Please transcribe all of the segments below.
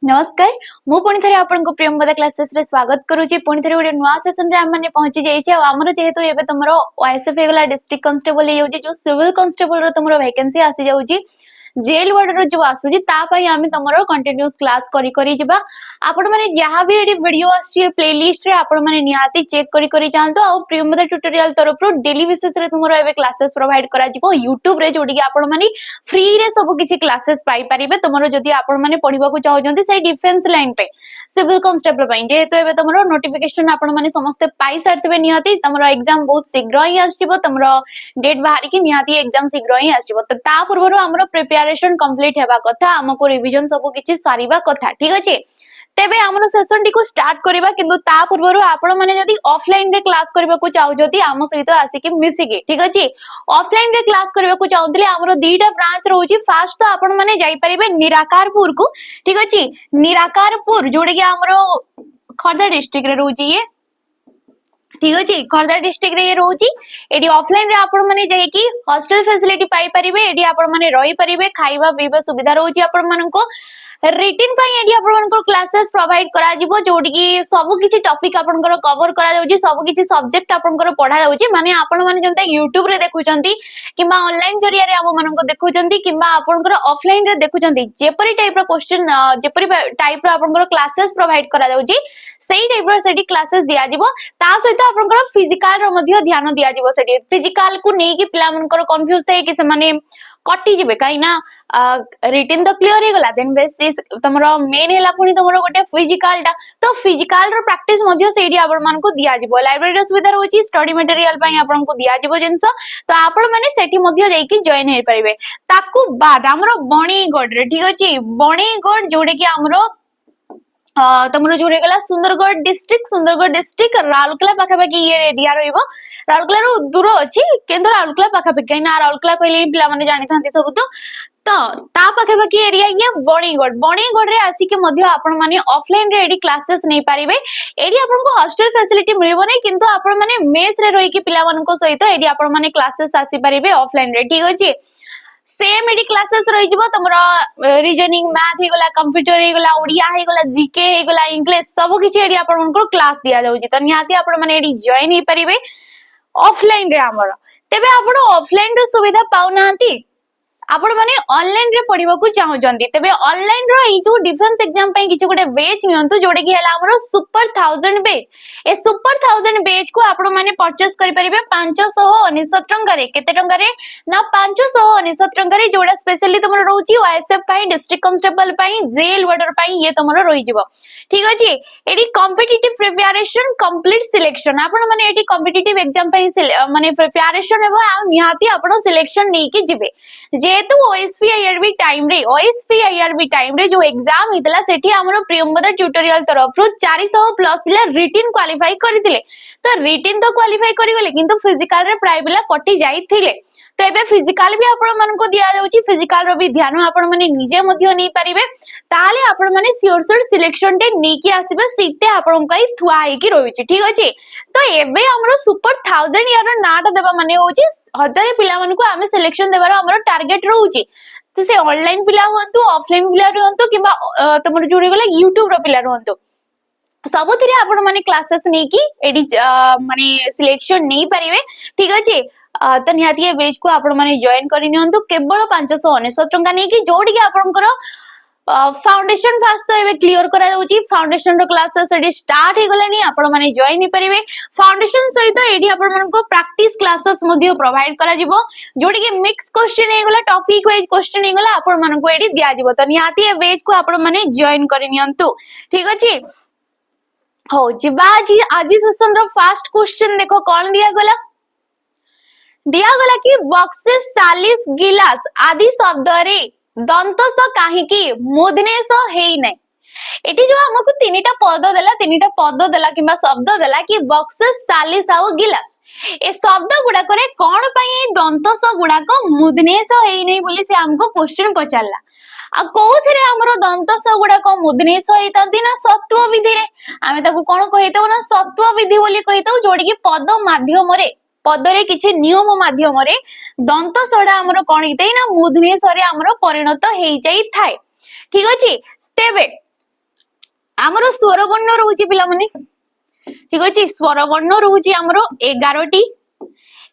नमस्कार मु पुणी थे आपन को प्रियंवदा क्लासेस रे स्वागत करूची पुणी थे गोटे नुआ सेशन रे हम माने पहुंची जाइछे हमरो जेहेतु एबे तमरो ओएसएफ हेगला डिस्ट्रिक्ट कांस्टेबल हे जाउची जो सिविल कांस्टेबल रो तमरो वैकेंसी आसी जाउची जेल वार्ड रो जो आसुची ता पई आमे तमरो कंटीन्यूअस क्लास करी करी जिबा आपण माने जहां भी एडी वीडियो आसी प्लेलिस्ट रे आपण माने निहाती चेक करी करी जानतो आ प्रियंवदा ट्यूटोरियल तरफ रो डेली बेसिस रे तमरो एबे क्लासेस प्रोवाइड करा जिवो YouTube रे जोडी कि आपण माने फ्री रे सब किछि क्लासेस पाई परिबे तमरो जदी आपण माने पढिबा को चाहउजंती से डिफेंस लाइन पे सिविल कांस्टेबल पई जेहेतु एबे तमरो नोटिफिकेशन आपण माने समस्त पाई सारतबे निहाती तमरो एग्जाम बहुत शीघ्र ही आसीबो तमरो डेट बाहर की निहाती एग्जाम शीघ्र ही आसीबो त ता पूर्वरो हमरो प्रिपरेशन कंप्लीट हेबा कथा हमको रिवीजन सब किछि सारीबा कथा ठीक अछि तेबे हमरो सेशन टी को स्टार्ट करबा किंतु ता पूर्वरो आपण माने जदी ऑफलाइन रे क्लास करबा को चाहो जदी हम सहित आसी के मिसी के ठीक अछि ऑफलाइन रे क्लास करबा को चाहउतले हमरो दीटा ब्रांच रहउची फर्स्ट तो आपण माने जाई परिबे निराकारपुर को ठीक अछि निराकारपुर जोडे के हमरो खर्दा डिस्ट्रिक्ट रे रहउची ये ठीक अछि खर्दा डिस्ट्रिक्ट रे रहउची एडी ऑफलाइन रे आपण माने जाई की हॉस्टल फैसिलिटी पाई परिबे एडी आपण माने रही परिबे खाइबा पीबा सुविधा रहउची आपण मानको रिटिन पई एडी आपनकर क्लासेस प्रोवाइड करा जिवो जोडी की सब किछि टॉपिक आपनकर कवर करा जाउची सब किछि सब्जेक्ट आपनकर पढा जाउची माने आपण माने जंता YouTube रे देखुचंती किबा ऑनलाइन जरिया रे आप मानको देखुचंती किबा आपनकर ऑफलाइन रे देखुचंती जेपरि टाइप रो क्वेश्चन जेपरि टाइप रो आपनकर क्लासेस प्रोवाइड करा जाउची सेही टाइप रो सेडी क्लासेस दिया जिवो ता सहित आपनकर फिजिकल रो मध्ये ध्यान दिया जिवो सेडी फिजिकल को नै कि पिला मनकर कंफ्यूज थाए कि से माने कटि जिवे काई ना रिटन तो क्लियर हे गला देन बेसिस तमरो मेन हेला पुनी तमरो गोटे फिजिकल टा तो फिजिकल रो प्रैक्टिस मध्ये सेडी आपण मान को दिया जिवो लाइब्रेरी रो सुविधा रहउची स्टडी मटेरियल पई आपण को दिया जिवो जिंस तो आपण माने सेठी मध्ये जाई कि जॉइन हे परिबे ताकू बाद हमरो बणीगढ़ रे ठीक अछि बणीगढ़ जोडे कि हमरो तमरो जोरे गला सुंदरगढ़ डिस्ट्रिक्ट राउरकेला पाखापाखि ये एरिया रहइबो राउरकेला रो दूर अछि केंद्र राउरकेला पाखापाखि ना राउरकेला कहले पिला माने जानि थांती सब तो ता पाखापाखि एरिया ये बणीगढ़ रे आसी के मध्ये आपण माने ऑफलाइन रे एडी क्लासेस नै पारिबे एडी आपण को हॉस्टल फैसिलिटी मिलिबो नै किंतु आपण माने मेस रे रही के पिला मानन को सहित एडी आपण माने क्लासेस आसी पारिबे ऑफलाइन रे ठीक अछि सेम एडी क्लासेस रही जिवो तमरा रीजनिंग मैथ हे गला कंप्यूटर हे गला ओडिया हे गला जीके हे गला इंग्लिश सब किछि एडी आपण को क्लास दिया जाउची त निहाती आपण माने एडी जॉइन हे परिबे ऑफलाइन रे हमर तेबे आपण ऑफलाइन रे सुविधा पाउनांती आपण माने ऑनलाइन रे पढिबा को चाहौ जंती तबे ऑनलाइन रो ई जो डिफेंस एग्जाम पई किछु गोटे बैच नियंतु जोडे कि हला हमरो सुपर 1000 बैच ए सुपर 1000 बैच को आपण माने परचेस करि परिबे 599 टंका रे केते टंका रे ना 599 टंका रे जोडा स्पेशली तमरो रहउची ओएसएफ पई डिस्ट्रिक्ट कांस्टेबल पई जेल वार्डर पई ये तमरो रहि जिवो ठीक अछि एडी कॉम्पिटिटिव प्रिपरेशन कंप्लीट सिलेक्शन आपण माने एडी कॉम्पिटिटिव एग्जाम पई माने प्रिपरेशन हेबो आ निहाती आपण सिलेक्शन नै कि जिवे जेतु ओएसपीआईआरबी टाइम रे जो एग्जाम हितला सेठी हमरो प्रियंवदा ट्यूटोरियल तरफ रु 400 प्लस पिला रिटिन क्वालीफाई करथिले तो रिटिन तो क्वालीफाई करि गेले किंतु फिजिकल रे प्राय पिला कटि जाईथिले तो एबे फिजिकल भी आपण मन को दिया जाउची फिजिकल रो भी ध्यान आपण माने निजे मध्ये नै परिबे ताले आपण माने सियोर सिलेक्शन टे नै कि आसीबे सीटे आपण कई थुआ हे कि रहउची ठीक अछि तो एबे हमरो सुपर 1000 यार नाटा देबा माने होची हजार पिला मन को आमे सिलेक्शन देबार हमरो टारगेट रहउची तो से ऑनलाइन पिला होंतु ऑफलाइन पिला रहंतु किबा तमरो जोरे गला YouTube रो पिला रहंतु सबथिरे आपण माने क्लासेस नै कि एडी माने सिलेक्शन नै परिबे ठीक अछि तो निहाती ए बैच को आपण माने जॉइन करि नियंतु केवल 599 टंका नै कि जोडी के आपनकर फाउंडेशन फास्ट तो एबे क्लियर करा जाउची फाउंडेशन रो क्लासेस एडी स्टार्ट हे गलानी आपण माने जॉइन हे परिबे फाउंडेशन सहित एडी आपण मन को प्रैक्टिस क्लासेस मध्ये प्रोवाइड करा जिवो जोडी के मिक्स क्वेश्चन हे गला टॉपिक वाइज क्वेश्चन हे गला आपण मन को एडी दिया जिवो तो निहाती ए बैच को आपण माने जॉइन करि नियंतु ठीक अछि हो जिबा आज सेशन रो फर्स्ट क्वेश्चन देखो कोन दिया गला कि बक्सिस 40 गिलास आदि शब्द रे दंतस काहेकि मूर्धनेश हेई नै एटी जो हमको तीनटा पद देला किबा शब्द देला कि बक्सिस 40 आउ गिलास ए शब्द गुडा करे कोन पई दंतस गुडा को मूर्धनेश हेई नै बोली से हमको क्वेश्चन पचारला आ कोथरे हमरो दंतस गुडा को मूर्धनेश हेइतंती ना सत्व विधि रे आमे ताको कोन कहितो ना सत्व विधि बोली कहितो जोडी कि पद माध्यम रे पदरे किछि नियम माध्यम रे दंत सडा हमरो कोन हितै ना मूर्धनेश रे हमरो परिणत हेइ जाई थाए ठीक अछि तेबे आमर स्वर वर्ण रोचे पिला माने ठीक अच्छे स्वर वर्ण रोचे आमर 11टी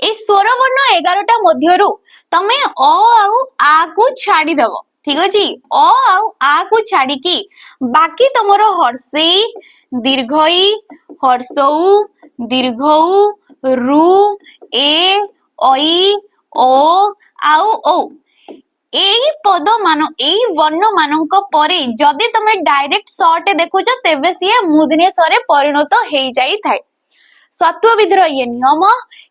ए स्वर वर्ण 11टा मध्यरु तमे अ आउ आ को छाड़ी दबो ठीक अच्छे अ आउ आ को छाड़ी की बाकी तुमर हर्षई दीर्घई हर्षौ दीर्घौ रु ए ओई ओ आउ ओ एही पद मान एही वर्ण मानक परे जदि तुम डायरेक्ट शॉर्ट देखुछ तेबे सिए मूर्धन्य स्वर परिणत हो जाई थाए सत्व विधिर ये नियम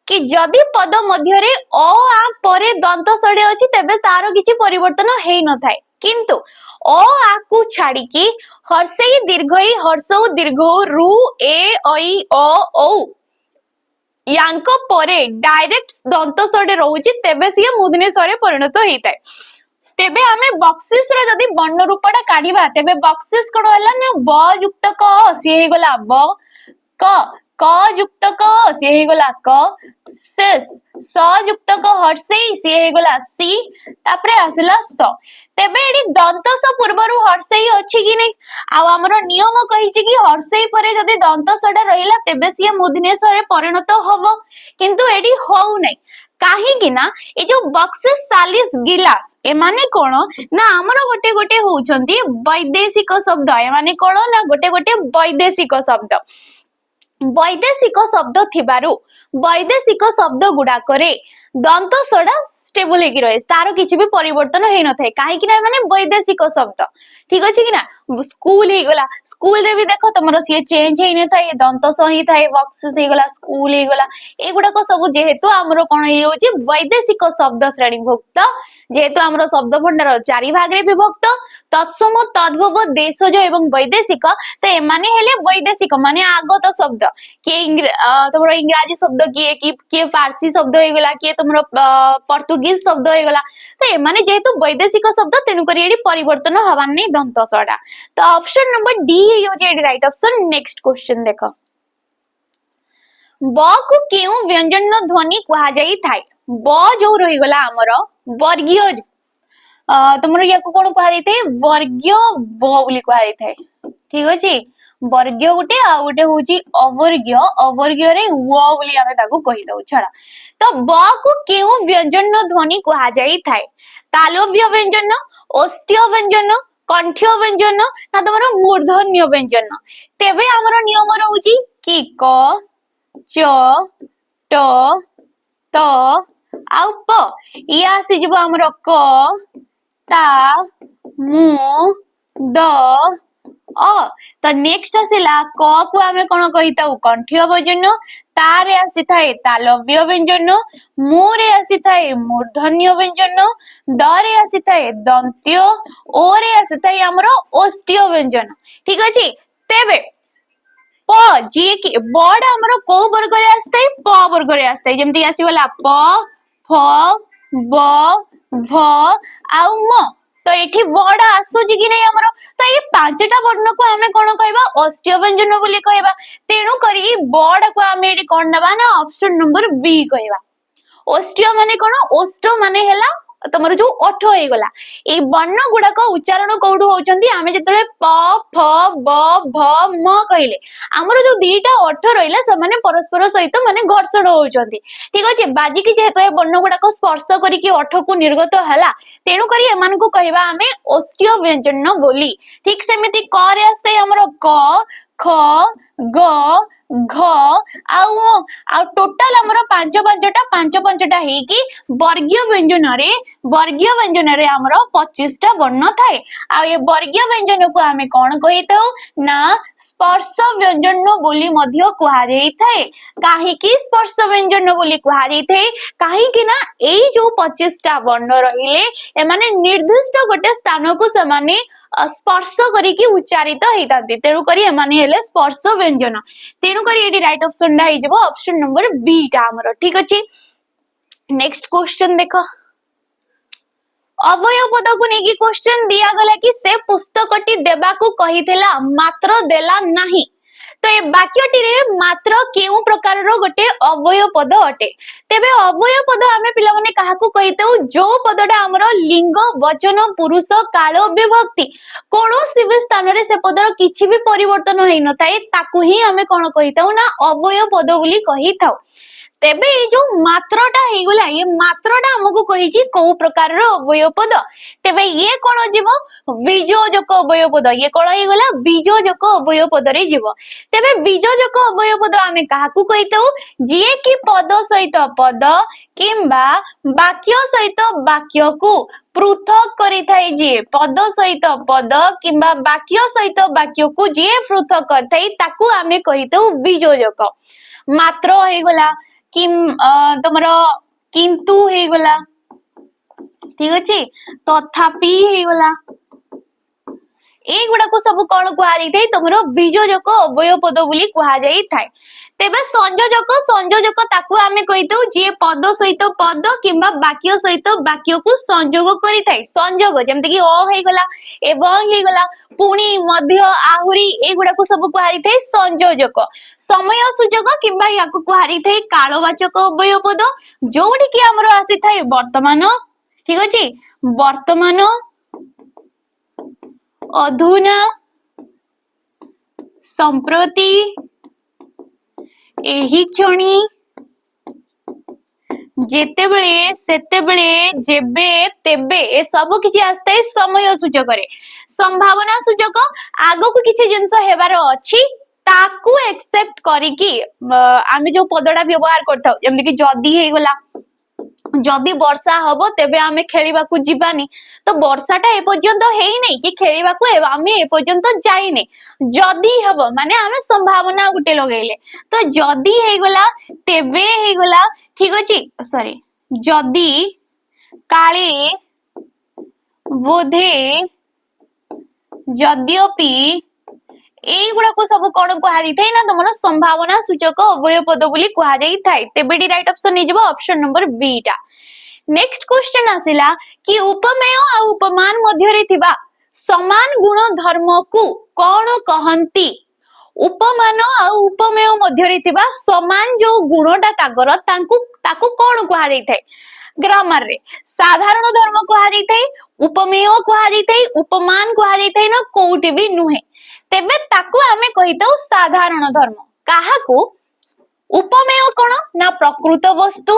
कि जदि पद मध्य रे अ आ परे दंत सड़े अछि तेबे तार किछि परिवर्तन हेई न थाए किंतु अ आ को छाड़ी की हर्षई दीर्घई हर्षौ दीर्घौ रु ए ओई ओ औ यांक परे डायरेक्ट दंत सड़े रहुछि तेबे सिए मूर्धन्य स्वर परिणत हेइताय तेबे आमे बक्सिस रो जदि वर्ण रूपटा काढिबा तेबे बक्सिस कोन होला न ब युक्त क सी हे गला ब क क युक्त क सी हे गला क स युक्त क हर्षई सी हे गला सी तापरे आसला स तेबे एडी दंत स पूर्वरु हर्षई अछि कि नै आ हमरो नियम कहिछि कि हर्षई परे जदि दंत सडा रहिला तेबे सिए मूर्धन्य स्वर परिणत हबो किंतु एडी होउ नै काहेकि ना ए जो बक्सिस सालिस गिलास ए माने कोन ना हमरो गोटे गोटे होउछंती वैदेशिक शब्द ए माने कोन ना गोटे गोटे वैदेशिक शब्द थिबारु वैदेशिक शब्द गुडा करे दंत सडा स्टेबल हेकी रहे तार किछि भी परिवर्तन हेई न थाए काहे कि ना माने वैदेशिक शब्द ठीक अछि कि ना स्कूल हे गला स्कूल रे भी देखो तमरो सिए चेंज हेई न थाए दंत स ही थाए बक्सिस हे गला स्कूल हे गला एगुडा को सब जेहेतु हमरो कोन हे होची वैदेशिक शब्द श्रेणी भुक्त जेहेतु हमरो शब्द भंडार चारि भाग रे विभक्त तत्सम तद्भव देशज एवं वैदेशिक तो एमाने हेले वैदेशिक माने आगत शब्द के तमरो इंग्रजी शब्द के फारसी शब्द हे गला के तमरो पोर्तुगीज शब्द हे गला तो एमाने जेहेतु वैदेशिक शब्द तेनु करी एडी परिवर्तन हवान नै दंत सडा तो ऑप्शन नंबर डी हे यो जे राइट ऑप्शन नेक्स्ट क्वेश्चन देखो ब को केउ व्यंजन ध्वनि कहा जाई थाए ब जो रही गला हमर वर्गीय तुमरो या को कोन कहा जाई वर्गीय ब बोली कहा जाई ठीक अछि वर्गीय गुटे आ गुटे होची अवर्गीय रे व बोली हमें ताको कहि दउ छडा तो ब को केउ व्यंजन ध्वनि कहा जाई थाए तालव्य व्यंजन ओष्ठ्य व्यंजन कंठ्य व्यंजन ना तुमरो मूर्धन्य व्यंजन तेबे हमरो नियम रहउची कि क च ट त आउ प या आसी जब हमरो क ता मु द अ तो नेक्स्ट आसिला क को आमे कोन कहिताउ कंठ्य व्यंजन तारे आसी थाए तालव्य व्यंजन मु रे आसी थाए मूर्धन्य व्यंजन द रे आसी थाए दंत्य ओ रे आसी थाए हमरो ओष्ठ्य व्यंजन ठीक अछि तेबे प जे कि बड हमरो को वर्ग रे आस्ते प वर्ग रे आस्ते जेमति आसी गला प फ ब भ आउ म तो एठी बड आसुजी कि नै हमरो तो ये पांचटा वर्ण को हमें कोन कहबा ओष्ठ्य व्यंजन बोली कहबा तेनु करी बड को हमें एठी कोन नबा ना ऑप्शन नंबर बी कहबा ओष्ठ्य माने कोन ओष्ठ माने हेला तमरो जो ओठ हे गला ए वर्ण गुडा को उच्चारण कोडु होचंती आमे जेतले प फ ब भ म कहिले हमरो जो दीटा ओठ रहिला से माने परस्पर सहित माने घर्षण होचंती ठीक अछि बाजी की जेतो ए वर्ण गुडा को स्पर्श करी की ओठ को निर्गत हला तेनु करी एमान को कहबा आमे ओष्ठ्य व्यंजन बोली ठीक सेमिति क रे आस्ते हमरो क ख ग घ आउ टोटल हमरो पांचटा हे कि वर्गीय व्यंजन रे हमरो 25 टा वर्ण थाए आ ये वर्गीय व्यंजन को हमें कोन कहिताउ ना स्पर्श व्यंजन बोली मध्य कहा जाई थाए काहे कि स्पर्श व्यंजन बोली कहा जाई थाए काहे कि ना एई जो 25 टा वर्ण रहिले ए माने निर्दिष्ट गोटे स्थान को समाने स्पर्श करी की उच्चारित हेतांती तेनु करी एमाने हेले स्पर्श व्यंजन तेनु करी एडी राइट ऑप्शन डा हे जबो ऑप्शन नंबर बी टा हमरो ठीक अछि नेक्स्ट क्वेश्चन देखो अवयव पद को नेकी क्वेश्चन दिया गला कि से पुस्तकटी देबा को कहितला मात्र देला नाही तो ए वाक्यटी रे मात्र केउ प्रकार रो गोटे अवयव पद अटे तेबे अवयव पद हमें पिला माने काहाकू कहितौ जो पदटा हमर लिंग वचन पुरुष काल विभक्ति कौनसी भी स्थान रे से पदर किछि भी परिवर्तन होई न थाए ताकू ही हमें कोन कहितौ ना अवयव पद बोली कहिथाउ। तेबे ये जो मात्रटा हेगला ये मात्रटा हमको कहिछि को प्रकार रो अवयव पद तेबे ये कोन जीवो बीजोजक अवयव पद ये कोन हेगला बीजोजक अवयव पद रे जीवो। तेबे बीजोजक अवयव पद आमे काहाकू कहितौ जे कि पद सहित पद किंबा वाक्य सहित वाक्य को पृथक करि थाई जे पद सहित पद किंबा वाक्य सहित वाक्य को जे पृथक कर थाई ताकू आमे कहितौ बीजोजक। मात्र हेगला किम तमरो किंतु हेगला ठीक अछि तथापि हेगला एगुड़ा को सब कौन कहा जाए तुमरो बीजोजक अवयव पद बोली कहा जाए थाए। तेबे संयोजक ताकू आमे कहितौ जे पद सहित पद किंबा वाक्य सहित वाक्य को संयोग करि थाए संयोग जेमति कि अ हेगला एवं हेगला पुणी मध्य आहुरी एगुड़ा को सब कहा जाए थाए संयोजक। समय सूचक किंबा याको कहा जाए थाए कालवाचक अवयव पद जोडी कि हमरो आसी थाए वर्तमान ठीक अछि वर्तमान अधुना संप्रति एही क्षणी जेतेबेले सेतेबेले जेबे तेबे ए सब किछि आस्ते समय सूचक रे संभावना सूचक आगो को किछि जिंस हेबार अछि ताकू एक्सेप्ट करिकि आमे जो पदडा व्यवहार करथाउ जेमति कि जदी हेगला जदी वर्षा हबो तेबे आमे खेलिबा को जिबानी तो वर्षाटा ए पर्यंत हेई नै कि खेलिबा को आमे ए पर्यंत जाई नै जदी हबो माने आमे संभावना गुटे लगेले तो जदी हेगला तेबे हेगला ठीक अछि सॉरी जदी काले बोधे यद्यपि एगुड़ा को सब कौन कहा जाए ना तुम संभावना सूचक अवयव पद बोली कहा जाए तेबे डी राइट ऑप्शन नहीं ऑप्शन नंबर बी टा। नेक्स्ट क्वेश्चन आसिला कि उपमेय आ उपमान मध्य रे थिबा समान गुण धर्म को कौन कहंती उपमान आ उपमेय मध्य रे थिबा समान जो गुणटा तागर ताकू कौन कहा जाए थाए ग्रामर रे साधारण धर्म कहा जाए थाए उपमेय कहा जाए थाए उपमान कहा जाए थाए ना कोउटी भी नुहे तेबे ताकू आमे कहितौ साधारण धर्म काहाकू उपमेय कोन ना प्रकृत वस्तु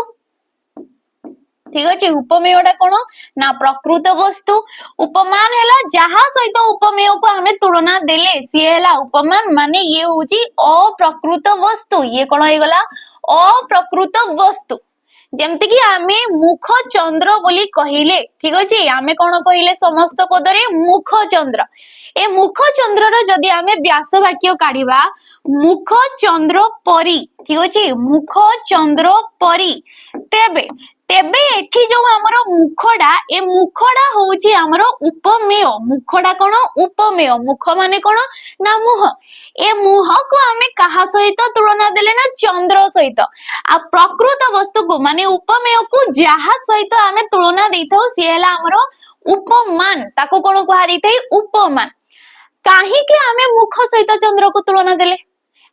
ठीक अछि उपमेयटा कोन ना प्रकृत वस्तु उपमान हैला जहा सहित उपमेय को हमें तुलना देले सी हैला उपमान माने ये होची अप्रकृत वस्तु ये कोन होई गला अप्रकृत वस्तु जेमति कि आमे मुख चंद्र बोली कहिले ठीक अछि आमे कोन कहिले समस्त पदरे मुख चंद्र ए मुख चंद्र रो जदी आमे व्यास वाक्य काढिबा मुख चंद्र परी ठीक अछि मुख चंद्र परी तेबे तेबे एठी जो हमरो मुखडा ए मुखडा होउची हमरो उपमेय मुखडा कोन उपमेय मुख माने कोन ना मुह ए मुह को आमे कहा सहित तुलना देले ना चंद्र सहित आ प्रकृत वस्तु को माने उपमेय को जहा सहित आमे तुलना देथौ से हला हमरो उपमान ताको कोन कहा दिथै उपमान काहे के आमे मुख सहित चंद्र को तुलना देले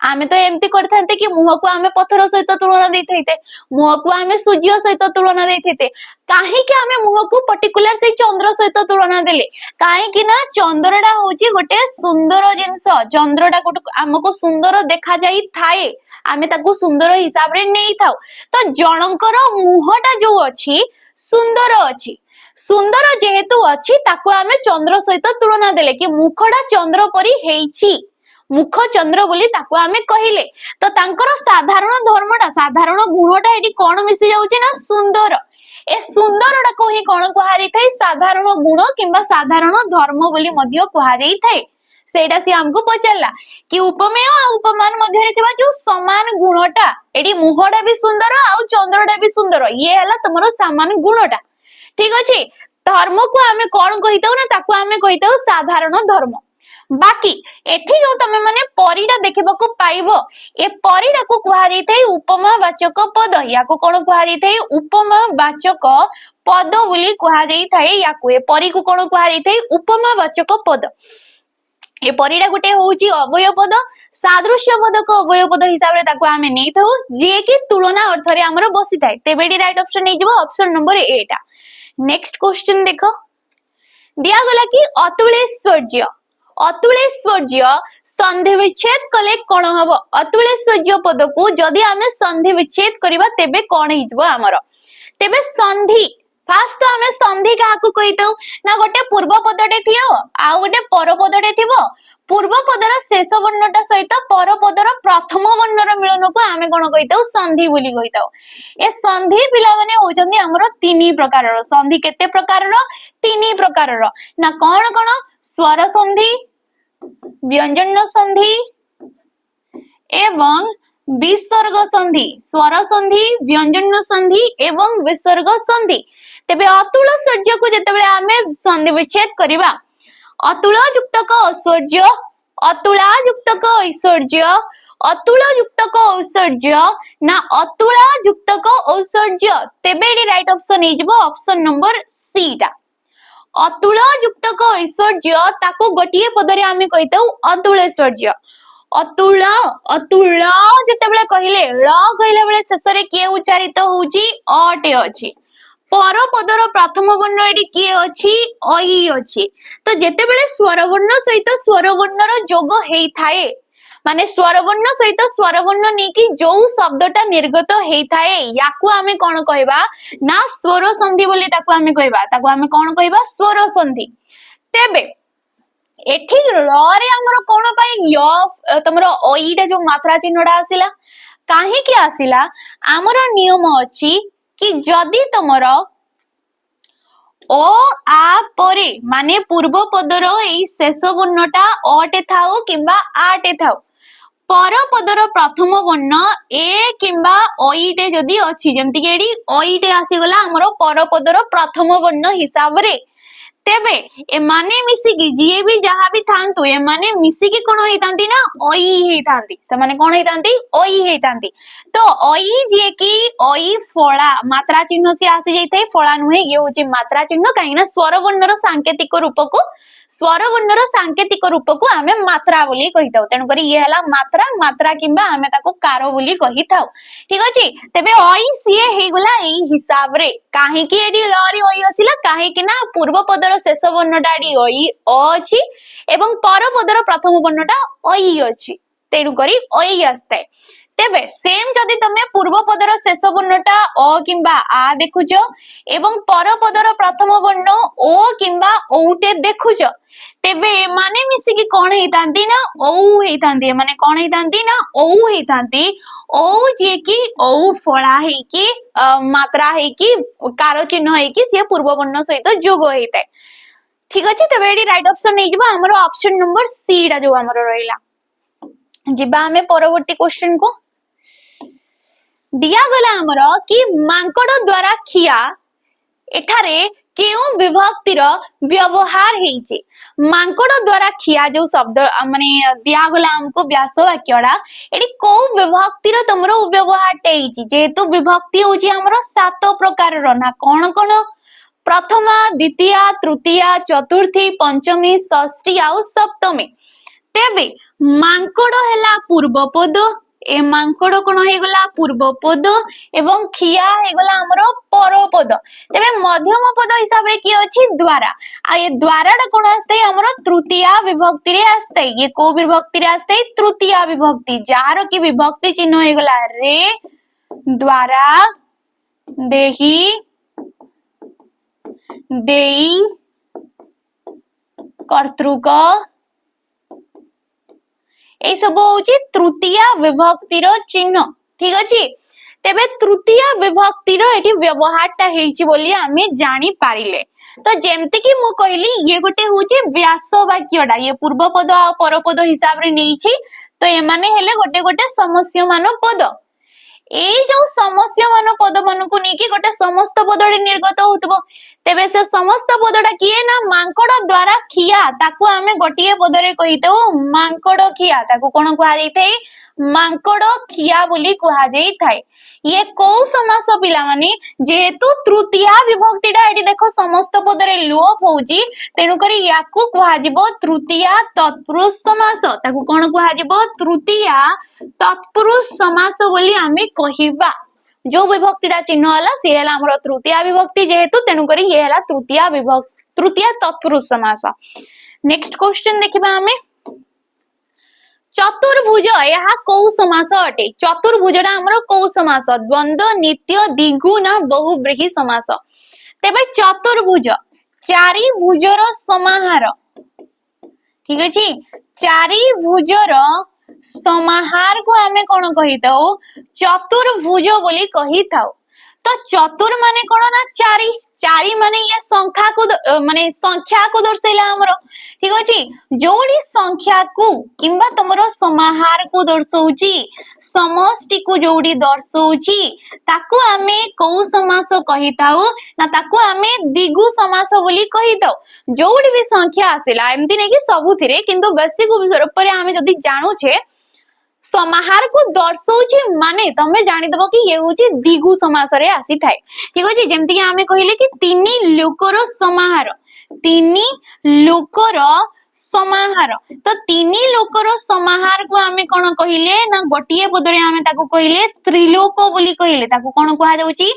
आमे तो एमती करथांते कि मुह को आमे पत्थर सहित तुलना देथैते मुह को आमे सूर्य सहित तुलना देथैते काहे के आमे मुह को पर्टिकुलर से चंद्र सहित तुलना देले काहे कि ना चंद्रडा होची गोटे सुंदर जिंस चंद्रडा को हमको सुंदर देखा जाई थाए आमे ताको सुंदर हिसाब रे नै थाउ तो जनकर मुहटा जो अछि सुंदर जेहेतु अछि ताको आमे चंद्र सहित तुलना देले कि मुखडा चंद्र परी हेइछि मुख चंद्र बोली ताको आमे कहिले तो तांकर साधारण धर्मटा साधारण गुणटा एटी कोन मिसी जाउछि ना सुंदर ए सुंदरटा को ही कोन कहा जाई थाए साधारण गुण किंबा साधारण धर्म बोली मध्य कहा जाई थाए सेटा से हमको पचरला कि उपमेय आ उपमान मध्य रे थिबा जो समान गुणटा एटी मुहडा भी सुंदर आ चंद्रटा भी सुंदर ये हला तमरो समान गुणटा ठीक अछि धर्म को आमे कोन कहितौ ना ताको आमे कहितौ साधारण धर्म बाकी एठी जो तमे माने परिडा देखिबा को पाइबो ए परिडा को कहा जाई थाए उपमा वाचक पद या को कोन कहा जाई थाए उपमा वाचक पद बोली कहा जाई थाए या को ए परि को कोन कहा जाई थाए उपमा वाचक पद ए परिडा गुटे होउची अवयव पद सादृश्य पद को उभय पद हिसाब रे ताको आमे नै थाउ जे कि तुलना अर्थ रे हमरो बसी थाए तेबे डी राइट ऑप्शन नै जबो ऑप्शन नंबर ए टा। नेक्स्ट क्वेश्चन देखो दिया गला कि अतुलेश्वर्य संधि विच्छेद कले कोन हबो अतुलेश्वर्य पद को जदी आमे संधि विच्छेद करिबा तेबे कोन हिजबो हमरो तेबे संधि फास्ट तो आमे संधि काहाकू कहितौ ना गोटे पूर्व पदटे थियो आ गोटे पर पदटे थिबो पूर्व पदर शेष वर्णटा सहित पर पदर प्रथम वर्णर मिलन को आमे कोन कहितौ संधि बोली कहितौ ए संधि पिला माने होचंदी हमरो तीन प्रकारर संधि केते प्रकारर तीन प्रकारर ना कोन कोन स्वर संधि व्यंजन संधि एवं विसर्ग संधि स्वर संधि व्यंजन संधि एवं विसर्ग संधि तेबे अतुल सौर्य को जेतेबेले आमे संधि विच्छेद करिबा अतुल युक्तक ऐश्वर्य अतुला युक्तक ऐश्वर्य अतुल युक्तक ऐश्वर्य ना अतुला युक्तक ऐश्वर्य तेबे डी राइट ऑप्शन हिजबो ऑप्शन नंबर सी टा अतुल युक्तक ऐश्वर्य ताको गोटिए पदरे आमे कहितौ अतुलेश्वर्य अतुल अतुल जेतेबेले कहिले ल कहिले बेले शेषरे के उच्चारित होउची अटे अछि पर पदर प्रथम वर्ण एडी के अछि अई अछि तो जेतेबेले स्वर वर्ण सहित स्वर वर्णर जोग हेई थाए माने स्वर वर्ण सहित स्वर वर्ण नेकी जो शब्दटा निर्गत हेई थाए याकू आमे कोन कहबा ना स्वर संधि बोली ताकू आमे कोन कहबा स्वर संधि तेबे एठी ल रे हमर कोन पई य तमरो ओईटा जो मात्रा चिन्हडा आसिला काहे कि आसिला हमर नियम अछि कि जदी तमरो ओ आ परे माने पूर्व पदर एई शेष वर्णटा अटे थाउ किंबा आटे थाउ पर पदर प्रथम वर्ण ए किंबा ओईटे जदी अछि जेमति कि एडी ओईटे आसी गला हमर पर पदर प्रथम वर्ण हिसाब रे तेबे ए माने मिसिकी जिए भी जहां भी थांतु ए माने मिसिकी कोन हेतांती ना ओई हेतांती से माने कोन हेतांती ओई हेतांती तो ओई जे की ओई फळा मात्रा चिन्ह से आसी जाइथै फळा नुहे ये होची मात्रा चिन्ह काईना स्वर वर्णर सांकेतिक रूप को स्वर वर्णर सांकेतिक रूप को आमे मात्रा बोली कहिताउ तेन करी ये हला मात्रा किंबा आमे ताको कार बोली कहिताउ ठीक अछि तेबे ओई सीए हे गला एई हिसाब रे काहे कि एडी लरी ओई आसिला काहे कि ना पूर्व पदर शेष वर्णटा एडी ओई अछि एवं पर पदर प्रथम वर्णटा ओई अछि तेनु करी ओई आस्ते तेबे सेम जदी तमे पूर्व पदर शेष वर्णटा अ किंबा आ देखुचो एवं पर पदर प्रथम वर्ण ओ किंबा औटे देखुचो तेबे माने मिसिकी कोन हेतांती ना औ हेतांती माने कोन हेतांती ना औ हेतांती औ जे की औ फळा हे की मात्रा हे की कार चिन्ह हे की से पूर्व वर्ण सहित जोग हेताय ठीक अछि तबे एडी राइट ऑप्शन नै जिबा हमर ऑप्शन नंबर सी डा जो हमर रहिला जिबा हमें परवर्ती क्वेश्चन को दिया गला हमर कि मांकड़ द्वारा खिया एठारे केउ विभक्तिर व्यवहार हेइचे मांकड़ द्वारा खिया जो शब्द माने दिया गला हमको व्यास वाक्यडा एडी को विभक्तिर तमरो व्यवहार हेइची जेतु विभक्ति होची हमर सात प्रकार रो ना कोन कोन प्रथमा द्वितीय तृतीय चतुर्थी पंचमी षष्ठी आ सप्तमी तेबे मांकड़ हेला पूर्व पद ए मांकड़ कोन हे गला पूर्व पद एवं खिया हे गला हमरो पर पद तेबे मध्यम पद हिसाब रे की अछि द्वारा आ ए द्वाराटा कोन आस्ते हमरो तृतीय विभक्ति रे आस्ते ये को विभक्ति रे आस्ते तृतीय विभक्ति जार की विभक्ति चिन्ह हे गला रे द्वारा देही देई कर्तृक ए सब होची तृतीय विभक्तिर चिन्ह ठीक अछि तेबे तृतीय विभक्तिर एठी व्यवहारटा हेइची बोली आमे जानि पारिले तो जेमति कि मु कहली ये गोटे होची व्यास वाक्यडा ये पूर्व पद आ पर पद हिसाब रे नेइची तो ए माने हेले गोटे गोटे समस्य मान पद ए जो समस्य मान पद मानकु नेकी गोटे समस्त पदडे निर्गत होतबो तेबे से समस्त पदडा किए ना मांकड़ द्वारा खिया ताकू आमे गोटिए पदरे कहितो मांकड़ खिया ताकू कोन कुहा जाई थाई मांकड़ खिया बोली कुहा जाई थाई ये कौ समास पिला माने जेहेतु तृतीया विभक्तिटा एटी देखो समस्त पदरे लोप होउची तेनु करी याकू कुहाजिबो तृतीया तत्पुरुष समास ताकू कोन कुहाजिबो तृतीया तत्पुरुष समास बोली आमे कहिबा जो विभक्तिटा चिन्ह हला से हला हमर तृतीया विभक्ति जेहेतु तेनु करी ये हला तृतीया विभक्ति तृतीया तत्पुरुष समास। नेक्स्ट क्वेश्चन देखिबा आमे चतुर्भुज यह कौ समास अटे चतुर्भुजटा हमर कौ समास द्वंद्व नित्य द्विगु ना बहुब्रीहि समास तेबे चतुर्भुज चारि भुजर समाहार ठीक अछि चारि भुजर समाहार को आमे कोन कहिताओ चतुर्भुज बोली कहिताओ तो चतुर माने कोन ना चारि चारि माने ये संख्या को माने संख्या को दर्शैला हमरो ठीक अछि जोडी संख्या को किंबा तमरो समाहार को दर्शौची समष्टि को जोडी दर्शौची ताको आमे कौ समास कहिताउ ना ताको आमे द्विगु समास बोली कहिताउ जोडी भी संख्या आसेला एमति नै कि सबुथिरे किंतु बेसिक ऊपर आमे जदी जानु छे समाहार को दर्शौची माने तमे जानि दबो कि ये होची द्विगु समास रे आसी थाए ठीक अछि जेमति कि आमे कहिले कि तिनी लोकर समाहार तिनी लोकर समाहार तो तिनी लोकर समाहार को आमे कोन कहिले ना गोटिए पदरे आमे ताको कहिले त्रिलोक बोली कहिले ताको कोन कहा जाउची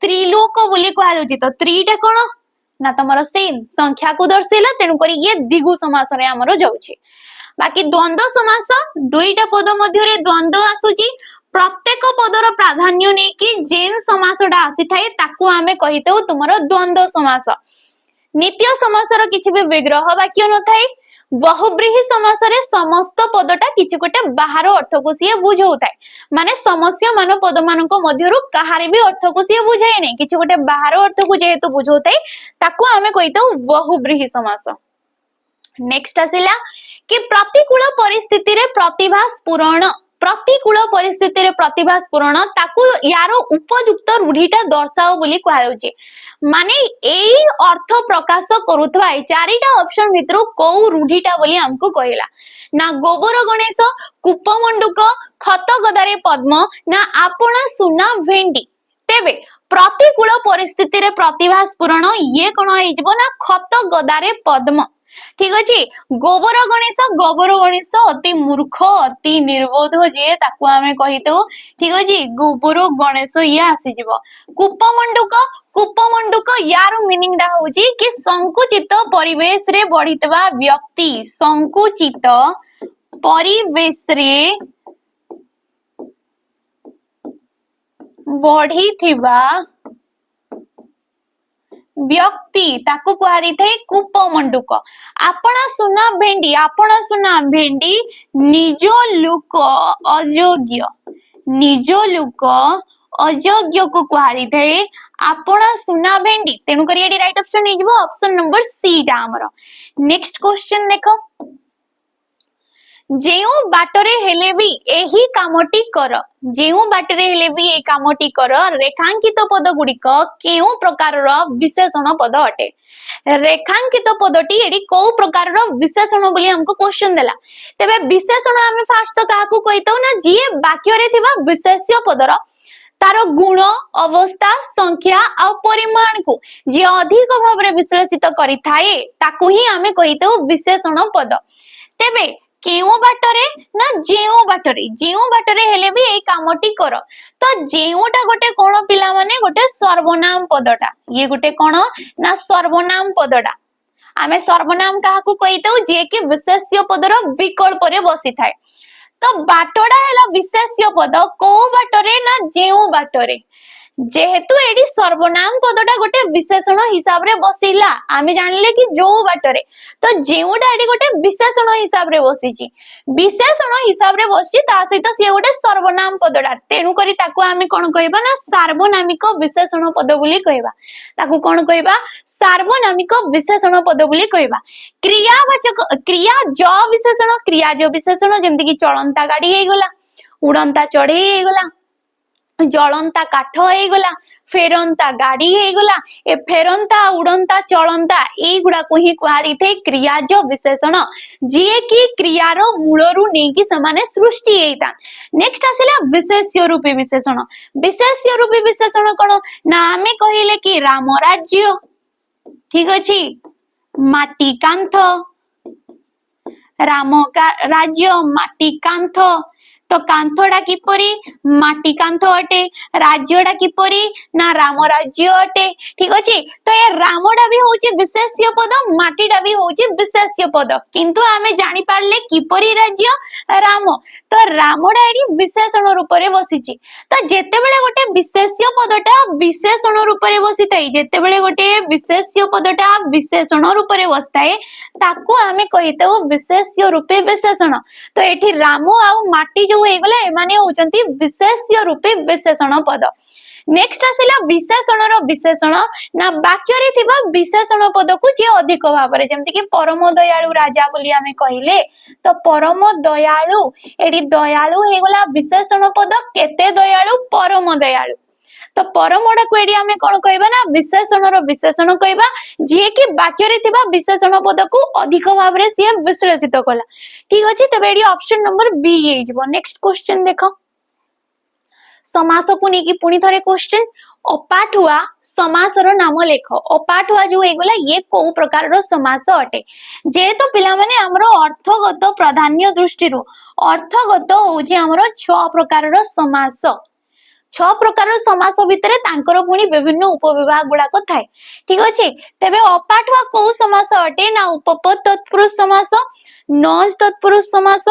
त्रिलोक बोली कहा जाउची तो त्रिटा कोन ना तमरो सेम संख्या को दर्शैला तेनु करी ये द्विगु समास रे हमरो जाउची। बाकी द्वंद्व समास दुईटा पद मध्य द्वंद्व आसुची प्रत्येक पदर प्राधान्य नै कि जेन समासटा आसी थाए ताकू आमे कहितौ तुमरो द्वंद्व समास। नित्य समासर किछि भी विग्रह वाक्य न थाए बहुब्रीहि समास रे समस्त पदटा किछि गोटे बाहर अर्थ को सिए बुझौ थाए माने समस्य मान पद मानको मध्यरु कहारे भी अर्थ को सिए बुझाय नै किछि गोटे बाहर अर्थ को जेहेतु बुझौ थाए ताकू आमे कहितौ बहुब्रीहि समास। नेक्स्ट आसिला कि प्रतिकूल परिस्थिति रे प्रतिभा स्फुरण प्रतिकूल परिस्थिति रे प्रतिभा स्फुरण ताकू यारो उपयुक्त रूढ़ीटा दर्शाओ बोली कहा जाउची माने एई अर्थ प्रकाश करूथवा ए चारिटा ऑप्शन भितरु को रूढ़ीटा बोली हमको कहिला ना गोबर गणेश कूपमंडुक खत गदारे पद्म ना आपण सुना भेंडी तेबे प्रतिकूल परिस्थिति रे प्रतिभा स्फुरण ये कोन होइजबो ना खत गदारे पद्म ठीक अछि गोबर गणेश अति मूर्ख अति निर्बोध जे ताकू आमे कहितो ठीक अछि गोबर गणेश ये आसी जिवो कूपमंडुक यार मीनिंग डा होची कि संकुचित परिवेश रे बढ़ितवा व्यक्ति संकुचित परिवेश रे बढ़िथिबा व्यक्ति ताकू कुहारी थे कूपमंडुक आपण सुना भेंडी निज लोक अयोग्य को कुहारी थे आपण सुना भेंडी तेनु करी एडी राइट ऑप्शन नै जिवो ऑप्शन नंबर सी टा हमरो। नेक्स्ट क्वेश्चन देखो जेउ बाटरे हेले भी एही कामटी कर जेउ बाटरे हेले भी ए कामटी कर रेखांकित पद गुड़िक केउ प्रकार विशेषण पद अटे रेखांकित पदटी एडी को प्रकार विशेषण बोली हमको क्वेश्चन देला तेबे विशेषण आमे फास्ट तो काहाकू कहितौ ना जे वाक्य रे थिबा विशेष्य पदर तार गुण अवस्था संख्या आ परिमाण को जे अधिक भाव रे विश्लेषित करि थाए ताकू ही आमे कहितौ विशेषण पद तेबे केउ बाटरे ना जेउ बाटरे हेले भी ए कामटी कर तो जेउटा गोटे कोन पिला माने गोटे सर्वनाम पदटा ये गोटे कोन ना सर्वनाम पदटा आमे सर्वनाम काहाकू कहितौ जे कि विशेष्य पदर विकल्प रे बसी थाए तो बाटडा हेला विशेष्य पद को बाटरे ना जेउ बाटरे जेहेतु एडी सर्वनाम पदटा गोटे विशेषण हिसाब रे बसिला आमे जानले कि जो बाटरे तो जेउटा एडी गोटे विशेषण हिसाब रे बसिची विशेषण हिसाब रे बसची ता सहित से गोटे सर्वनाम पदटा तेनु करी ताको आमे कोन कहबा ना सार्वनामिक विशेषण पद बोली कहबा ताको कोन कहबा सार्वनामिक विशेषण पद बोली कहबा। क्रियावाचक क्रिया जो विशेषण जेमति कि चलंता गाड़ी हे गला उड़ंता चढ़ई हे गला जलंता काठ हे गला फेरंता गाड़ी हेगला ए फेरंता उड़ंता चलंता एई गुडा को ही कुहारी थे क्रियाज विशेषण जे कि क्रियार मूलरू नेकी समाने सृष्टि हेता। नेक्स्ट आसिला विशेष्य रूपी विशेषण। विशेष्य रूपी विशेषण कोन ना आमे कहिले कि राम राज्य, ठीक अछि, माटी कांथ, राम का राज्य माटी कांथ, तो कांथडा किपरि माटी कांथ अटे, राज्यडा किपरि ना राम राज्य अटे, ठीक अछि। तो ये रामडा भी होची विशेष्य पद, माटीडा भी होची विशेष्य पद, किंतु आमे जानि पारले किपरि राज्य राम, तो रामडा एडी विशेषण रूप रे बसिची। तो जेतेबेले गोटे विशेष्य पदटा विशेषण रूप रे बसितै, जेतेबेले गोटे विशेष्य पदटा विशेषण रूप रे बसताए ताकू आमे कहितौ विशेष्य रूपे विशेषण। तो एठी राम आउ माटी जो हेगला एमाने होचंती विशेष्य रूपे विशेषण पद। नेक्स्ट आसिला विशेषण रो विशेषण ना वाक्य रे थिबा विशेषण पद को जे अधिक भाबरे, जेमति कि परम दयालु राजा बोली आमे कहिले, तो परम दयालु एडी दयालु हेगला विशेषण पद, केते दयालु परम दयालु। तो परमडा को एडी आमे कोन कहबा ना विशेषण रो विशेषण कहबा जे कि वाक्य रे थिबा विशेषण पद को अधिक भाबरे से विश्लेषित कला, ठीक अछि। तबे एडी ऑप्शन नंबर बी हे जिवो। नेक्स्ट क्वेश्चन देखो, समास को नेकी पुनी थरे क्वेश्चन, अपाठुआ समास रो नाम लेखो। अपाठुआ जो हेगला ये को प्रकार रो समास अटे, जेहेतु पिला माने हमरो अर्थगत प्राधान्य दृष्टि रो अर्थगत होजे हमरो 6 प्रकार रो समास। 6 प्रकार समास भितरे तांकर पुनी विभिन्न उपविभाग गुडा को थाए, ठीक अछि। तबे अपाठुआ को समास अटे ना उपपद तत्पुरुष समास, नॉन तत्पुरुष समास,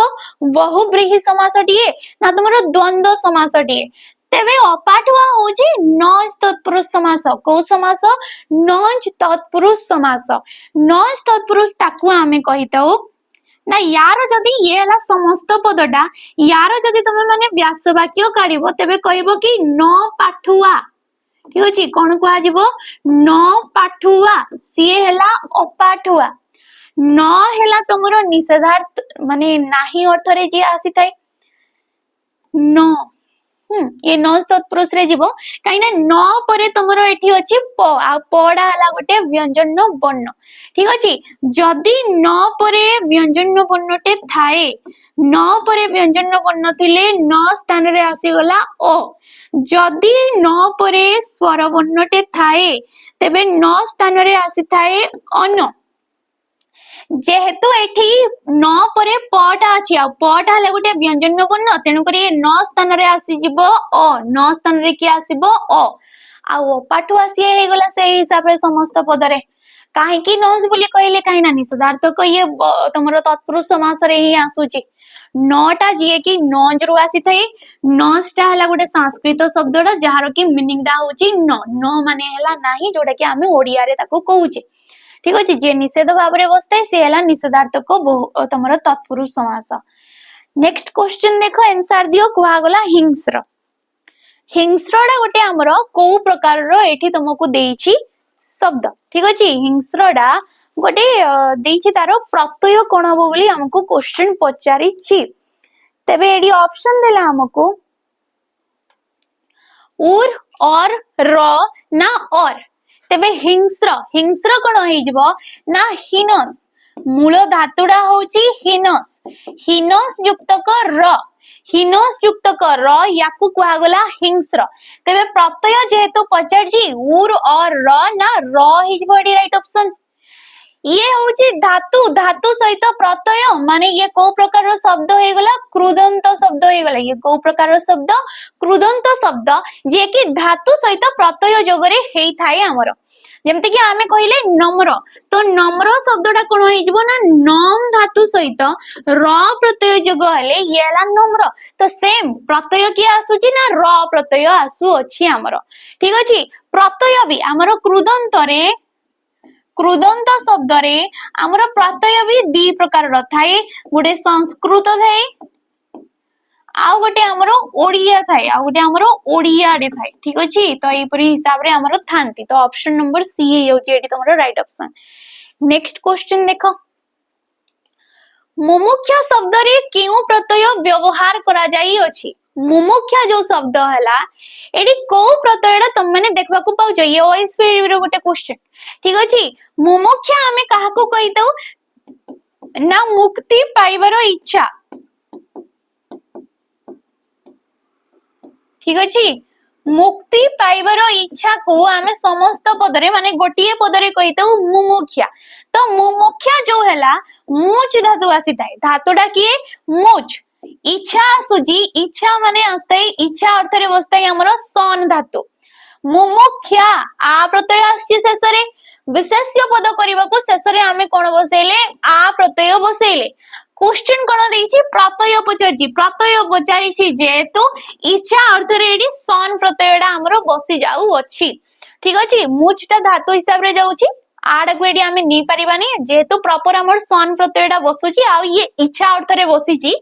बहुब्रीहि समास टिए ना तुमरो द्वंद्व समास टिए। तबे अपाठुआ होजी नॉन तत्पुरुष समास। को समास? नॉन तत्पुरुष समास। नॉन तत्पुरुष ताकू आमे कहिताऊ ना यार जदी ये हला समस्त पदटा, यार जदी तुमे माने व्यास वाक्य काढिबो तबे कहबो कि न पाठुआ, ठीक अछि। कोन कुआ जिवो? न पाठुआ, सिए हला अपाठुआ। न हला तुमरो निषेधार्थ माने नाही अर्थ रे जे आसी थाए न, ये न तत्पुरुष रे जिवो काइना न परे तुमरो एठी अछि प, आ पडा हला गोटे व्यंजन वर्ण, ठीक अछि। जदी न परे व्यंजन वर्णटे थाए, न परे व्यंजन वर्ण थिले न स्थान रे आसी गला ओ, जदी न परे स्वर वर्णटे थाए तबे न स्थान रे आसी थाए अन। जेहेतु एठी न परे पटा अछि, आ पटा हले गोटे व्यंजन वर्ण, तेनु करी न स्थान रे आसी जिवो अ, न स्थान रे कि आसीबो अ, आ अपाठु आसी हे गला से हिसाब रे समस्त पद रे। काहे कि नज बोली कहले काहे ना निषेधार्थक ये तमरो तत्पुरुष समास रे ही आसुची। नटा जे कि नज रु आसी थाई, नजटा हला गोटे संस्कृत शब्दडा जहार कि मीनिंग डा होची न, न माने हला नाही जोटा कि आमे ओडिया रे ताको कहूचे, ठीक अछि। जे निषेध भाव रे बसते से हला निषेधार्थक तमरो तत्पुरुष समास। नेक्स्ट क्वेश्चन देखो, आंसर दियो। कुआ गला हिंस्र। हिंस्रडा गोटे हमरो को प्रकार रो एठी तुमको देइछि शब्द, ठीक अछि। हिंस्रडा गोटे देइछि तारो प्रत्यय कोन हबो बोली हमको क्वेश्चन पचारि छि। तबे एडी ऑप्शन देला हमको उर और र ना और। तबे हिंस्र, हिंस्र कोन होई जबो ना हिनस, मूल धातुडा होची हिनस, हिनस युक्त क र, हिनस युक्त क र याकू कुआ गला हिंस्र। तबे प्रत्यय जेहेतु पचारजी उर और र ना र ही जबो एडी राइट ऑप्शन। ये होची धातु, धातु सहित प्रत्यय माने ये को प्रकार रो शब्द हे गला कृदंत शब्द हे गला। ये को प्रकार रो शब्द कृदंत शब्द जे कि धातु सहित प्रत्यय जोगरे हेई थाए हमरो। जेमते कि आमे कहिले नम्र, तो नम्र शब्दटा कोन होई जबो ना नम धातु सहित र प्रत्यय जोग हले ये हला नम्र। तो सेम प्रत्यय कि आसुची ना र प्रत्यय आसु अछि हमरो, ठीक अछि। प्रत्यय भी हमरो कृदंत रे, कृदंत शब्द रे हमरो प्रत्यय भी दी प्रकार रो थाए, गुडे संस्कृत थाए आउ गोटे हमरो ओडिया थाए, आउ गोटे हमरो ओडिया रे थाए, ठीक अछि। तो एई परी हिसाब रे हमरो थांती। तो ऑप्शन नंबर सी हे होची एटी तमरो राइट ऑप्शन। नेक्स्ट क्वेश्चन देखो, मुमुक्ष शब्द रे केउ प्रत्यय व्यवहार करा जाई अछि? मुमुक्षा जो शब्द है एडी को प्रत्यय तुम मैंने देखा पाउछ ये ओएसपी रो गोटे क्वेश्चन ठीक अछि मुमुक्षा हमें काहा को कहितौ ना मुक्ति पाइबार इच्छा ठीक अछि मुक्ति पाइबार इच्छा को आमे समस्त पदरे माने गोटिए पदरे कहितौ मुमुक्षा तो मुमुक्षा जो हैला मुच धातु आसी थाए धातुडा किए मुच इच्छा आसुजी इच्छा माने आस्ते इच्छा अर्थ रे बसताई हमरो सन धातु मुमुक्षा आ प्रत्यय आछि शेषरे विशेष्य पद करबाको शेषरे आमे कोन बसेले आ प्रत्यय बसेले क्वेश्चन कोन देछि प्रत्यय पचारछि प्रत्यय पचारिछि जेतु इच्छा अर्थ रे एडी सन प्रत्ययडा हमरो बसी जाउ अछि ठीक अछि मुचटा धातु हिसाब रे जाउछि आडा को एडी आमे नि परिबानी जेतु प्रॉपर हमर सन प्रत्ययडा बसुछि आ ये इच्छा अर्थ रे बसिछि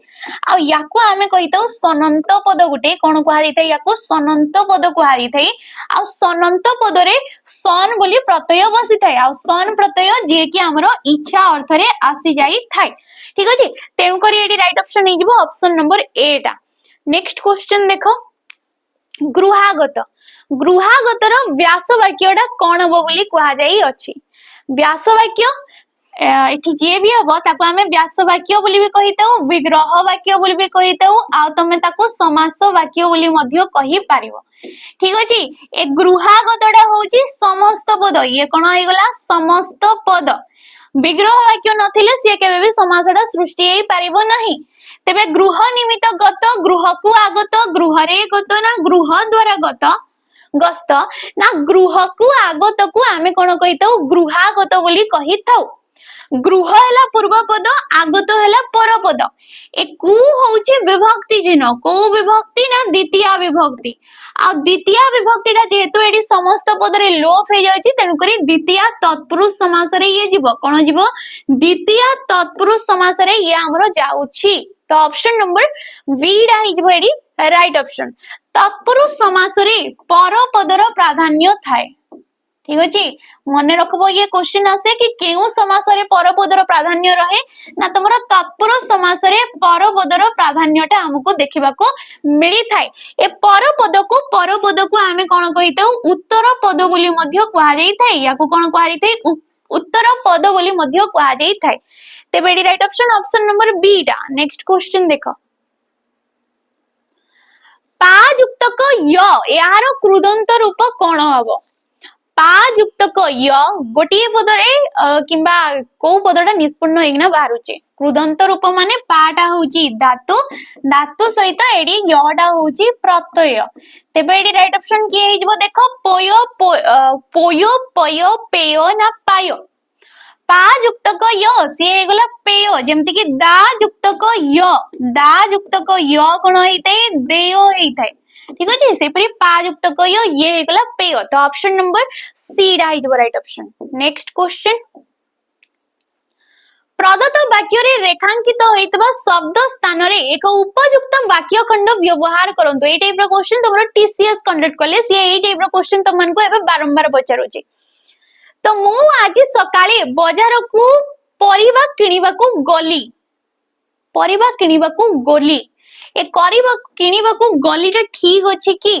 आ याको आमे कहितौ सनंत पद गुटे कोन कुहा दिथै याको सनंत पद कुहा दिथै आ सनंत पदरे सन बोली प्रत्यय बसी थाए आ सन प्रत्यय जे कि हमरो इच्छा अर्थ रे आसी जाई थाए ठीक अछि तेनु करी एडी राइट ऑप्शन नै जिवो ऑप्शन नंबर 8 टा नेक्स्ट क्वेश्चन देखो गृहागत गृहागतर व्यास वाक्यडा कोन हबो बोली कुहा जाई अछि व्यास वाक्य एठी जे भी हबो ताको हमें व्यास वाक्य बोली भी कहितौ विग्रह वाक्य बोली भी कहितौ आ तमे ताको समास वाक्य बोली मध्य कहि पारिबो ठीक अछि ए गृहागतडा होची समस्त पद ये कोन होई गला समस्त पद विग्रह वाक्य नथिले से केबे भी समासडा सृष्टि हेई पारिबो नाही तेबे गृह निमित्त गत गृह को आगत गृह रे गत ना गृह द्वारा गत गस्त ना गृह को आगत को आमे कोन कहितौ गृहागत बोली कहिथौ गृह हैला पूर्व पद आगत हैला पर पद ए कु होउची विभक्ति चिन्ह को विभक्ति ना द्वितीय विभक्ति आ द्वितीय विभक्ति टा जेहेतु एडी समस्त पद रे लोप हे जायछि तेनु करी द्वितीय तत्पुरुष समास रे ये जीव कोन जीव द्वितीय तत्पुरुष समास रे ये हमरो जाउछि तो ऑप्शन नंबर बी डा हि जीव एडी राइट ऑप्शन तत्पुरुष समास रे पर पदर प्राधान्य थाए ठीक अछि मने रखबो ये क्वेश्चन आसे कि केउ समास रे पर पदर प्राधान्य रहे ना तमरो तत्पुरुष समास रे पर पदर प्राधान्यटा हमको देखिबा को मिली थाए ए पर पद को आमे कोन कहितौ उत्तर पद बोली मध्य कुहा जाई थाए या को कोन कुहा जाई थाए उत्तर पद बोली मध्य कुहा जाई थाए तेबे एडी right option option number B टा नेक्स्ट क्वेश्चन देखो पा युक्तक य यार कृदंत रूप कोन हबो पा युक्तक य गोटिए पदरे किंबा को पदटा निष्पन्न हेगिना बाहरुचे कृदंत रूप माने पाटा होउची धातु धातु सहित एडी यटा होउची प्रत्यय तेबे एडी राइट ऑप्शन की हे जबो देखो पोयो पय पेय ना पाय पा युक्तक य से हे गला पेय जेमति कि दा युक्तक य कोन हेइते देय हेइथाय ठीक अछि से परि पा युक्तक य ये हे गला पेय तो ऑप्शन नंबर सी डा is right option next question प्रदत्त वाक्य रे रेखांकित होइतबा शब्द स्थान रे एक उपयुक्त वाक्य खंड व्यवहार करंतु ए टाइप रो क्वेश्चन तमरो टीसीएस कंडक्ट करले से ए टाइप रो क्वेश्चन तमन को एबे बारंबार पचारुची तो मु आज सकाळे बाजार को परिबा किनिबा को गली ए किनिबा को गलीटा ठीक अछि कि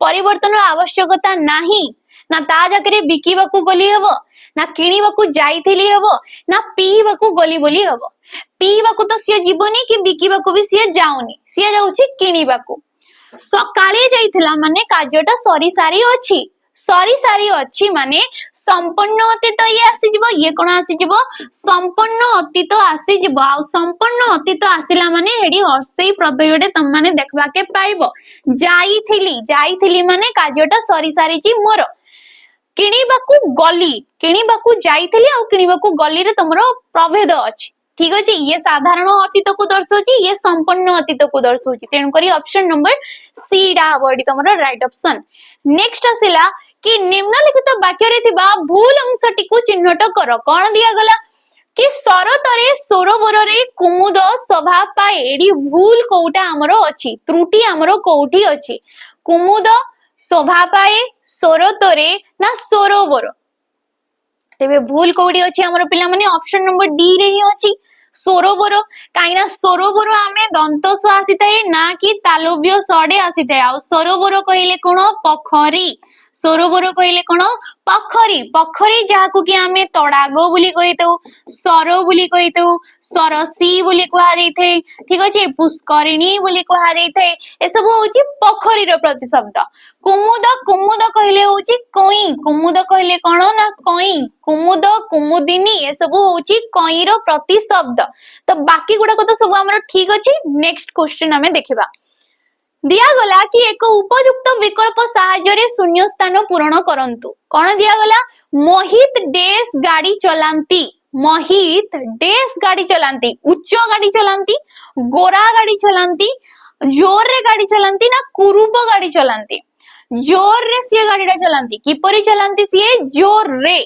परिवर्तन आवश्यकता नाही ना ता जाकरे बिकिबा को गली हबो ना किनिबा को जाईथिली हबो ना पीबा को गली बोली हबो पीबा को तो सिए जीवनी कि बिकिबा को भी सिए जाउनी सिए जाउछि किनिबा को सकाळे जाईथिला माने कार्यटा सरी सारी अछि माने संपूर्ण अतीत ये आसी जिवो ये कोन आसी जिवो संपूर्ण अतीत आसी जिवो आ संपूर्ण अतीत आसीला माने हेडी हर्षई प्रत्ययडे तम माने देखबा के पाइबो जाईथिली माने कार्यटा सरी सारी छि मोर किनिबाकू जाईथिली आ किनिबाकू गली रे तमरो प्रभेद अछि ठीक अछि ये साधारण अतीत को दर्शौछि ये संपूर्ण अतीत को दर्शौछि तेन करी ऑप्शन नंबर सी डा बडी तमरो राइट ऑप्शन नेक्स्ट आसिला कि निम्नलिखित वाक्य रे थिबा भूल अंशटी को चिन्हट कर कोन दिया गला कि सरतरे सरोवर रे कुमुद सभा पाए एडी भूल कोउटा हमरो अछि त्रुटि हमरो कोउठी अछि कुमुद सभा पाए सरतरे ना सरोवर तेबे भूल कोउडी अछि हमरो पिला माने ऑप्शन नंबर डी रे ही अछि सरोवर कहीं सरोवर आमे दंतस आसी थाए ना कि तालव्य सडे आसी थाए आ सरोवर कहले कोन पोखरी सरोवर कहले कोन पोखरी पोखरी जाहाकू कि आमे तड़ाग बोली कहितौ सर बोली कहितौ सरसी बोली कहा जाई थाए ठीक अछि पुष्करिणी बोली कहा जाई थाए ए सब होची पोखरी रो प्रतिशब्द कुमुद कुमुद कहले होची कई कुमुद कहले कोन ना कई कुमुद कुमुदिनी ए सब होची कई रो प्रतिशब्द तो बाकी गुडा को तो सब हमर ठीक अछि नेक्स्ट क्वेश्चन हमें देखिबा दिया गला कि एक उपयुक्त विकल्प साहाय्य शून्य स्थान पूरण करंतु कौन दिया गला मोहित डेस गाड़ी चलांती मोहित डेस गाड़ी चलांती उच्च गाड़ी चलांती गोरा गाड़ी चलांती जोर रे गाड़ी चलांती ना कुरूप गाड़ी चलांती जोर रे सी गाड़ी चलांती किपरि चलांती सी जोर रे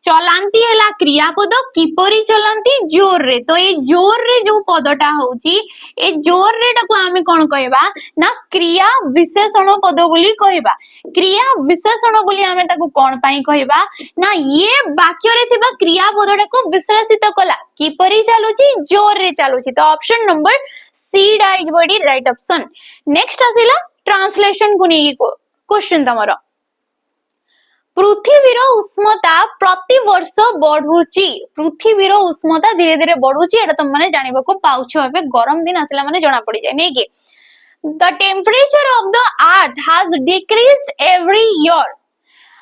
चलांती है क्रियापद किपरि चलांती जोर रे तो ये जोर रे जो पदटा होची ए जोर रे टाको आमे कोन कहबा ना क्रिया विशेषण पद बोली कहबा क्रिया विशेषण बोली आमे ताको कोन पई कहबा ना ये वाक्य रे थिबा क्रिया पदटा को विश्लेषित कला किपरि चालुची जोर रे चालुची तो ऑप्शन नंबर सी डा इज बडी राइट ऑप्शन नेक्स्ट आसिला ट्रांसलेशन को नै क्वेश्चन तमरो पृथ्वीर उष्णता प्रति वर्ष बढ़ुची पृथ्वीर उष्णता धीरे धीरे बढ़ुची एटा तुम माने जानिबा को पाउछ एबे गरम दिन आसला माने जणा पड़ी जाय नै कि the temperature of the earth has decreased every year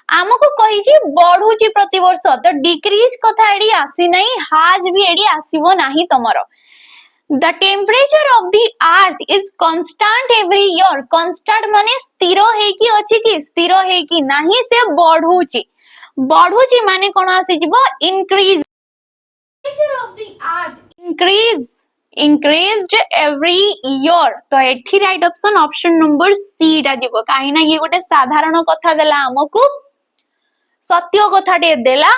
आमको कहिची बढ़ुची प्रति वर्ष तो डिक्रीज कथा एडी आसी नै हाज भी एडी आसीबो नाही तमरो The temperature of the earth is constant every year. Constant माने स्थिर है कि अछि कि स्थिर है कि नाही से बढ़ुची माने कोन आसी जिवो increase temperature of the earth increased every year तो एठी राइट ऑप्शन नंबर सी डा जिवो काहे ना ये गोटे साधारण कथा देला हमकु सत्य कथाटे देला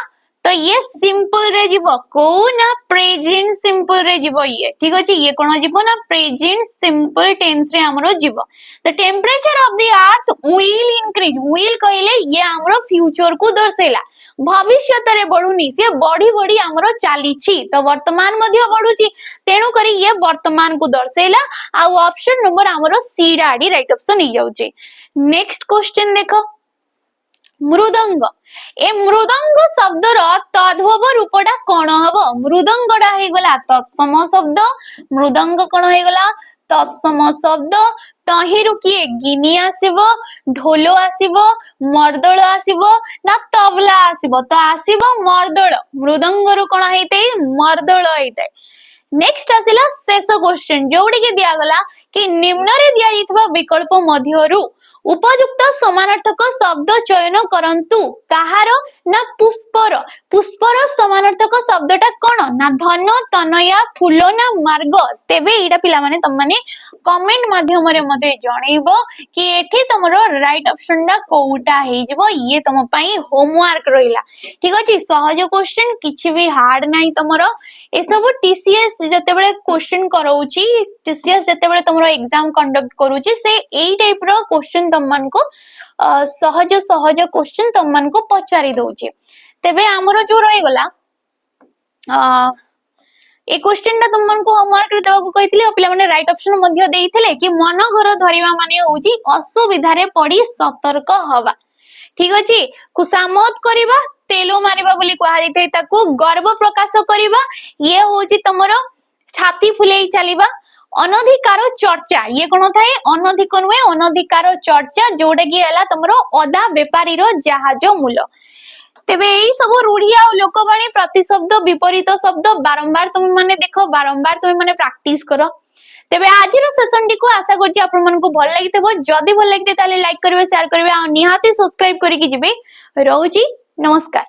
तो ये सिंपल रे जीवो को ना प्रेजेंट सिंपल रे जीवो ये ठीक अछि ये कोन जीवो ना प्रेजेंट सिंपल टेंस रे हमरो जीवो the temperature of the earth will increase will कहले ये हमरो फ्यूचर को दर्शेला भविष्यत रे बढ़ुनी से बढ़ी बढ़ी हमरो चाली छी तो वर्तमान मध्य बढ़ुची तेनु करी ये वर्तमान को दर्शेला आ ऑप्शन नंबर हमरो सी डाडी राइट ऑप्शन ही जाउची नेक्स्ट क्वेश्चन देखो मृदंग ए मृदंग शब्दर तद्भव रूपटा कोन हबो मृदंगडा हे गला तत्सम शब्द मृदंग कोन हे गला तत्सम शब्द तहिरु किए गिनी आसीबो ढोलो आसीबो मर्दळ आसीबो ना तबला आसीबो तो आसीबो मर्दळ मृदंगरु कोन हेतै मर्दळ हेतै नेक्स्ट आसिला शेष क्वेश्चन जोडी के दिया गला कि निम्न रे दिया जितबा विकल्प मध्यरु उपयुक्त समानार्थक शब्द चयन करंतु कहार ना पुष्पर पुष्पर समानार्थक शब्दटा कोन ना धन तनया फूल ना मार्ग तेबे एटा पिला माने तम माने कमेंट माध्यम रे मते जणैबो कि एठी तमरो राइट ऑप्शन डा कोउटा हे जिवो ये तम पई होमवर्क रहिला ठीक अछि सहज क्वेश्चन किछि भी हार्ड नाही तमरो ए सब टीसीएस जते बेले क्वेश्चन करौची टीसीएस जते बेले तमरो एग्जाम कंडक्ट करूची से एई टाइप रो क्वेश्चन तमन को सहज सहज क्वेश्चन तमन को पचारि दउची तेबे हमरो जो रहि गला ए क्वेश्चन ता तमन को होमवर्क रे देबा को कहितले पिला माने राइट ऑप्शन मध्ये देइथिले कि मन घर धरिबा माने होची असुविधा रे पड़ी सतर्क हवा ठीक अछि खुशामत करिबा तेलो मारिबा बोली कहा जाय ताको गर्व प्रकाश करिबा ये होची तमरो छाती फुलेई चलीबा अनधिकार चर्चा ये कोन थाए अनधिक नुए अनधिकार चर्चा जोडे कि हला तमरो अदा व्यापारी रो जहाज मूल तेबे एई सब रूढ़ी आ लोकवाणी प्रतिशब्द विपरीत शब्द बारंबार तुम माने देखो बारंबार तुम माने प्रैक्टिस करो तेबे आजिर सेशन टी को आशा करछि आपन मन को भल लागितबो जदी भल लागिते ताले लाइक करबे शेयर करबे आ निहाती सब्सक्राइब करिकि जिबे रहउची नमस्कार।